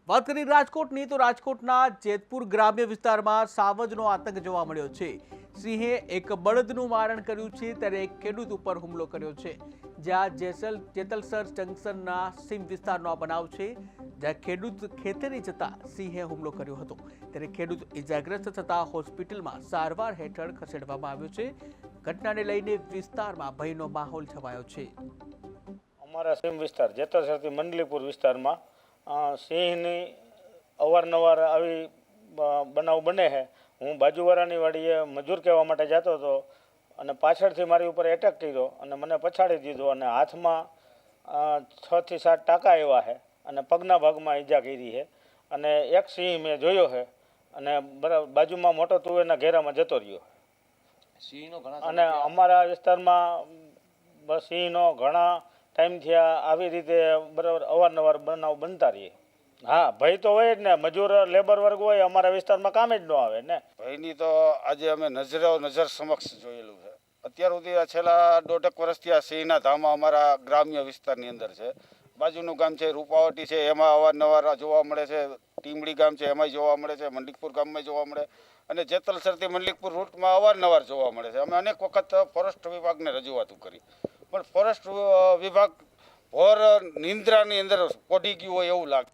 વાત કરી રાજકોટની તો રાજકોટના જેતપુર ગ્રામ્ય વિસ્તારમાં સાવજનો આતંક જોવા મળ્યો છે। સિંહે એક બળદનું મારણ કર્યું છે ત્યારે એક ખેડૂત ઉપર હુમલો કર્યો છે। જ્યાં જેતલસર જંકશનના સીમ વિસ્તારનો આ બનાવ છે, જ્યાં ખેડૂત ખેતરે જતા સિંહે હુમલો કર્યો હતો ત્યારે ખેડૂત ઇજાગ્રસ્ત થતા હોસ્પિટલમાં સારવાર હેઠળ ખસેડવામાં આવ્યો છે। ઘટનાને લઈને વિસ્તારમાં ભયનો માહોલ છવાયો છે। અમારા સીમ વિસ્તાર જેતલસરથી મંડલીપુર વિસ્તારમાં સિંહની અવારનવાર આવી બનાવ બને છે। હું બાજુવાળાની વાડીએ મજૂર કહેવા માટે જતો હતો અને પાછળથી મારી ઉપર એટેક કર્યો અને મને પછાડી દીધો અને હાથમાં 6 થી 7 ટાંકા આવ્યા છે અને પગના ભાગમાં ઈજા કરી છે અને એક સિંહ મેં જોયો છે અને બાજુમાં મોટો તુવેરના ઘેરામાં જતો રહ્યો અને અમારા વિસ્તારમાં સિંહનો ઘણા ટાઈમ થયા આવી રીતે બરાબર અવારનવાર બનાવ બનતા રહીએ। હા, ભય તો હોય જ ને, મજૂર લેબર વર્ગ હોય અમારા વિસ્તારમાં કામ જ ન આવે ને। ભયની તો આજે અમે નજર સમક્ષ જોયેલું છે। અત્યાર સુધી છેલ્લા 1.5 વર્ષથી આ સિંહના ધામા અમારા ગ્રામ્ય વિસ્તારની અંદર છે। બાજુનું ગામ છે રૂપાવટી છે, એમાં અવારનવાર જોવા મળે છે। ટીમડી ગામ છે એમાંય જોવા મળે છે, મંડલીકપુર ગામમાં જોવા મળે અને જેતલસરથી મંડલીકપુર રૂટમાં અવારનવાર જોવા મળે છે। અમે અનેક વખત ફોરેસ્ટ વિભાગને રજૂઆતો કરી, પણ ફોરેસ્ટ વિભાગ ભોર નિંદ્રાની અંદર પોઢી ગયું હોય એવું લાગે।